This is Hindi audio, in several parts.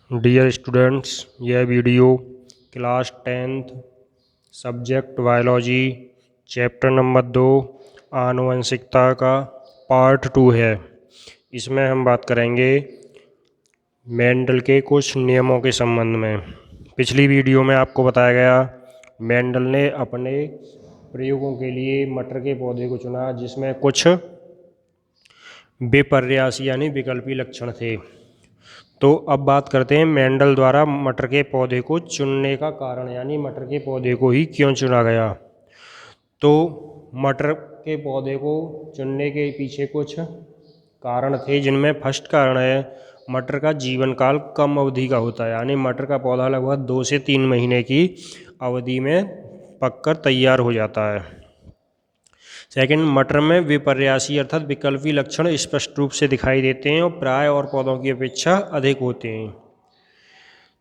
डियर स्टूडेंट्स, यह video class 10th subject biology chapter number 2 आनुवंशिकता का पार्ट 2 है। इसमें हम बात करेंगे मेंडल के कुछ नियमों के संबंध में। पिछली वीडियो में आपको बताया गया मेंडल ने अपने प्रयोगों के लिए मटर के पौधे को चुना जिसमें कुछ विपर्यासी यानी विकल्पी लक्षण थे। तो अब बात करते हैं मेंडल द्वारा मटर के पौधे को चुनने का कारण, यानी मटर के पौधे को ही क्यों चुना गया। तो मटर के पौधे को चुनने के पीछे कुछ कारण थे, जिनमें फर्स्ट कारण है मटर का जीवन काल कम अवधि का होता है, यानी मटर का पौधा लगभग 2 से 3 महीने की अवधि में पककर तैयार हो जाता है। सेकंड, मटर में विपर्यासी अर्थात विकल्पी लक्षण स्पष्ट रूप से दिखाई देते हैं और प्राय और पौधों की अपेक्षा अधिक होते हैं।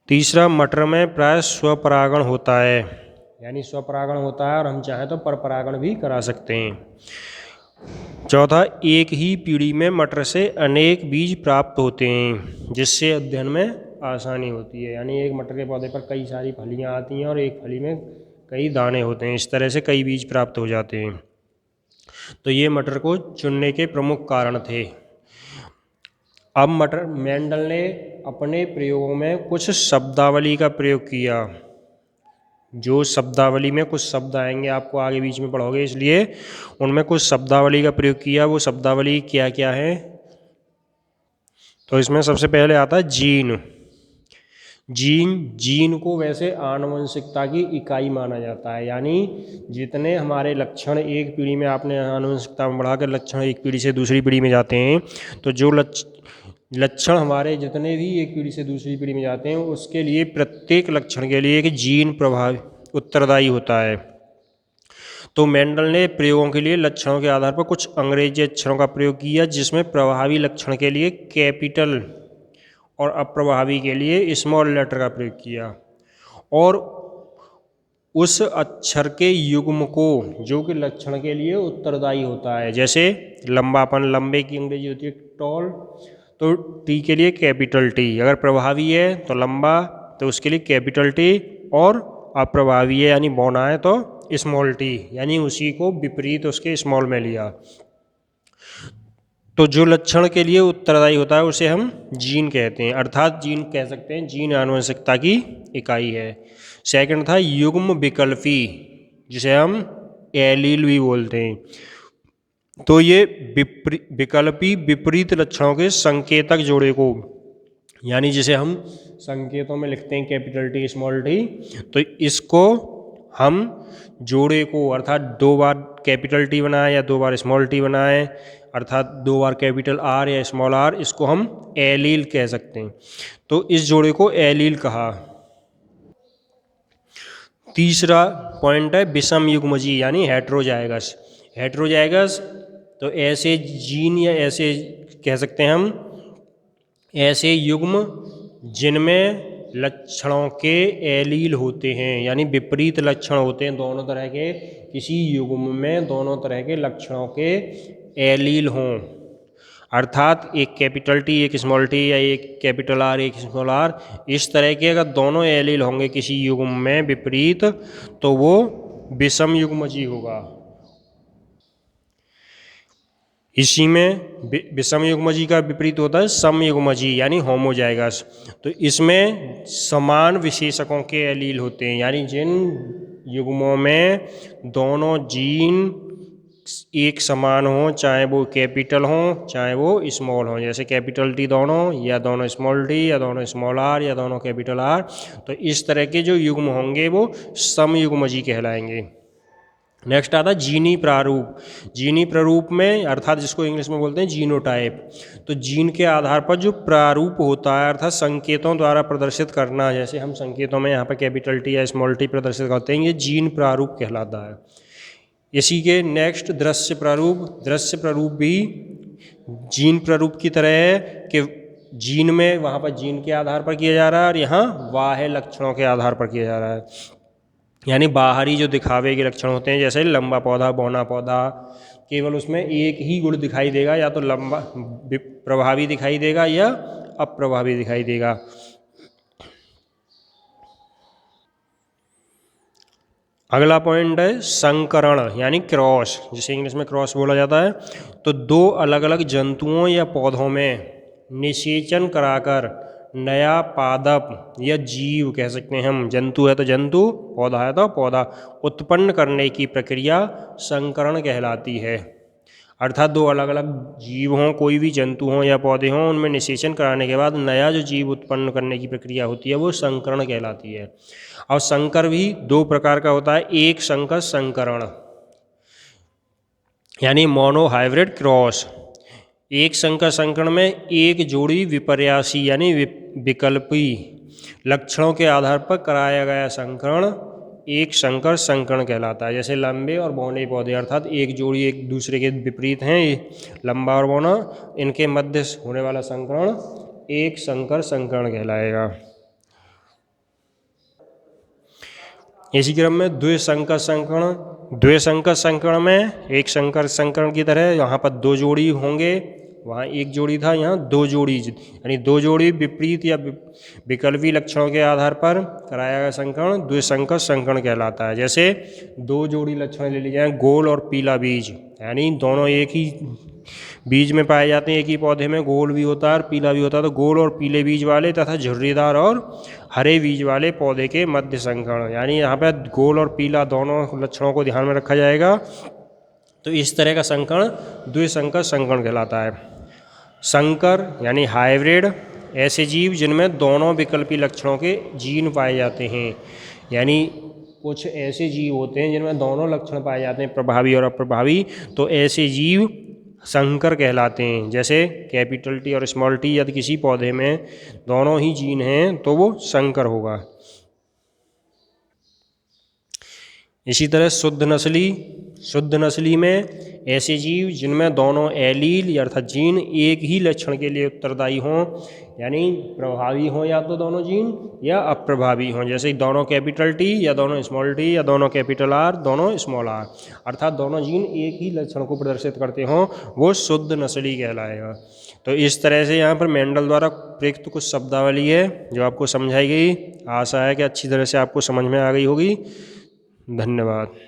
तीसरा, मटर में प्राय स्वपरागण होता है, यानी स्वपरागण होता है और हम चाहें तो परपरागण भी करा सकते हैं। चौथा, एक ही पीढ़ी में मटर से अनेक बीज प्राप्त होते हैं जिससे अध्ययन में आसानी होती है, यानी एक मटर के पौधे पर कई सारी फलियां आती हैं और एक फली में कई दाने होते हैं, इस तरह से कई बीज प्राप्त हो जाते हैं। तो ये मटर को चुनने के प्रमुख कारण थे। अब मेंडल ने अपने प्रयोगों में कुछ शब्दावली का प्रयोग किया। जो शब्दावली में कुछ शब्द आएंगे, आपको आगे बीच में पढ़ोगे, इसलिए उनमें कुछ शब्दावली का प्रयोग किया। वो शब्दावली क्या क्या है, तो इसमें सबसे पहले आता है जीन। जीन को वैसे आनुवंशिकता की इकाई माना जाता है, यानी जितने हमारे लक्षण एक पीढ़ी में आपने आनुवंशिकता में बढ़ाकर लक्षण एक पीढ़ी से दूसरी पीढ़ी में जाते हैं, तो जो लक्षण हमारे जितने भी एक पीढ़ी से दूसरी पीढ़ी में जाते हैं उसके लिए प्रत्येक लक्षण के लिए एक जीन प्रभाव उत्तरदायी होता है। तो मेंडल ने प्रयोगों के लिए लक्षणों के आधार पर कुछ अंग्रेजी अक्षरों का प्रयोग किया, जिसमें प्रभावी लक्षण के लिए कैपिटल और अप्रभावी के लिए स्मॉल लेटर का प्रयोग किया और उस अक्षर के युग्म को जो कि लक्षण के लिए उत्तरदायी होता है, जैसे लंबापन, लंबे की अंग्रेजी होती है टॉल, तो टी के लिए कैपिटल टी। अगर प्रभावी है तो लंबा, तो उसके लिए कैपिटल टी, और अप्रभावी है यानी बौना है तो स्मॉल टी, यानी उसी को विपरीत उसके स्मॉल में लिया। तो जो लक्षण के लिए उत्तरदायी होता है उसे हम जीन कहते हैं, अर्थात जीन कह सकते हैं, जीन आनुवंशिकता की इकाई है। सेकंड था युग्म विकल्पी, जिसे हम एलील भी बोलते हैं। तो ये विकल्पी विपरीत लक्षणों के संकेतक जोड़े को, यानी जिसे हम संकेतों में लिखते हैं कैपिटल टी स्मॉल टी, तो इसको हम जोड़े को, अर्थात 2 बार कैपिटल टी बनाए या 2 बार स्मॉल टी बनाए, अर्थात 2 बार कैपिटल आर या स्मॉल आर, इसको हम एलील कह सकते हैं। तो इस जोड़े को एलील कहा। तीसरा पॉइंट है विषम युग्मजी यानी हेट्रोजाइगस। हेट्रोजाइगस तो ऐसे जीन या ऐसे कह सकते हैं हम ऐसे युग्म जिनमें लक्षणों के एलील होते हैं, यानी विपरीत लक्षण होते हैं दोनों तरह के, किसी युग्म में दोनों तरह के लक्षणों के एलील हों, अर्थात एक कैपिटल टी एक स्मॉल टी या एक कैपिटल आर एक स्मॉल आर, इस तरह के अगर दोनों एलील होंगे किसी युग्म में विपरीत, तो वो विषम युग्मजी होगा। इसी में विषम युग्मजी का विपरीत होता है सम युग्मजी यानी होमोजाइगस। तो इसमें समान विशेषकों के एलील होते हैं, यानी जिन युग्मों में दोनों जीन एक समान हो, चाहे वो कैपिटल हो चाहे वो स्मॉल हो, जैसे कैपिटल टी दोनों या दोनों स्मॉल टी या दोनों स्मॉल आर या दोनों कैपिटल आर, तो इस तरह के जो युग्म होंगे वो सम युग्मजी कहलाएंगे। नेक्स्ट आता है जीनी प्रारूप। जीनी प्रारूप में, अर्थात जिसको इंग्लिश में बोलते हैं जीनोटाइप, तो जीन के आधार पर जो प्रारूप होता है अर्थात संकेतों द्वारा प्रदर्शित करना, जैसे हम संकेतों में यहाँ पर कैपिटल टी या स्मॉल टी प्रदर्शित करते हैं, ये जीन प्रारूप कहलाता है। इसी के नेक्स्ट दृश्य प्रारूप। दृश्य प्रारूप भी जीन प्रारूप की तरह है कि जीन में वहाँ पर जीन के आधार पर किया जा रहा है और यहाँ बाह्य लक्षणों के आधार पर किया जा रहा है, यानी बाहरी जो दिखावे के लक्षण होते हैं, जैसे लंबा पौधा बौना पौधा, केवल उसमें एक ही गुण दिखाई देगा, या तो लंबा प्रभावी दिखाई देगा या अप्रभावी दिखाई देगा। अगला पॉइंट है संकरण यानी क्रॉस, जिसे इंग्लिश में क्रॉस बोला जाता है। तो दो अलग अलग जंतुओं या पौधों में निषेचन कराकर नया पादप या जीव कह सकते हैं हम, जंतु है तो जंतु, पौधा है तो पौधा, उत्पन्न करने की प्रक्रिया संकरण कहलाती है। अर्थात दो अलग अलग जीव हों, कोई भी जंतु हों या पौधे हों, उनमें निषेचन कराने के बाद नया जो जीव उत्पन्न करने की प्रक्रिया होती है वो संकरण कहलाती है। और संकर भी दो प्रकार का होता है, एक संकर संकरण यानी मोनो हाइब्रिड क्रॉस। एक संकर संकरण में एक जोड़ी विपर्यासी यानी विकल्पी लक्षणों के आधार पर कराया गया संकरण एक संकर संकरण कहलाता है। जैसे लंबे और बौने पौधे, अर्थात एक जोड़ी एक दूसरे के विपरीत हैं, लंबा और बौना, इनके मध्य होने वाला संकरण एक संकर संकरण कहलाएगा। इसी क्रम में द्विसंकर संकरण, द्विसंकर संकरण में एक संकर संकरण की तरह यहाँ पर दो जोड़ी होंगे, वहाँ एक जोड़ी था, यहाँ दो जोड़ी, यानी दो जोड़ी विपरीत या विकल्पी लक्षणों के आधार पर कराया गया संकरण द्विसंकर संकरण कहलाता है। जैसे दो जोड़ी लक्षण ले लिए जाएं, गोल और पीला बीज, यानी दोनों एक ही बीज में पाए जाते हैं, एक ही पौधे में गोल भी होता है और पीला भी होता है। तो गोल और पीले बीज वाले तथा झुर्रीदार और हरे बीज वाले पौधे के मध्य संकरण, यानी यहाँ पर गोल और पीला दोनों लक्षणों को ध्यान में रखा जाएगा। तो इस तरह का संकरण द्विसंकर संकरण कहलाता है। संकर यानी हाइब्रिड ऐसे जीव जिनमें दोनों विकल्पी लक्षणों के जीन पाए जाते हैं, यानी कुछ ऐसे जीव होते हैं जिनमें दोनों लक्षण पाए जाते हैं, प्रभावी और अप्रभावी, तो ऐसे जीव संकर कहलाते हैं। जैसे कैपिटल टी और स्मॉल टी, यदि किसी पौधे में दोनों ही जीन हैं तो वो संकर होगा। इसी तरह शुद्ध नस्ली में ऐसे जीव जिनमें दोनों एलील अर्थात जीन एक ही लक्षण के लिए उत्तरदायी हों, यानी प्रभावी हों या तो दोनों जीन या अप्रभावी हों, जैसे दोनों कैपिटल टी या दोनों स्मॉल टी या दोनों कैपिटल आर दोनों स्मॉल आर, अर्थात दोनों जीन एक ही लक्षण को प्रदर्शित करते हों, वो शुद्ध नस्ली कहलाएगा। तो इस तरह से यहाँ पर मेंडल द्वारा प्रयुक्त कुछ शब्दावली है जो आपको समझाई गई। आशा है कि अच्छी तरह से आपको समझ में आ गई होगी। धन्यवाद।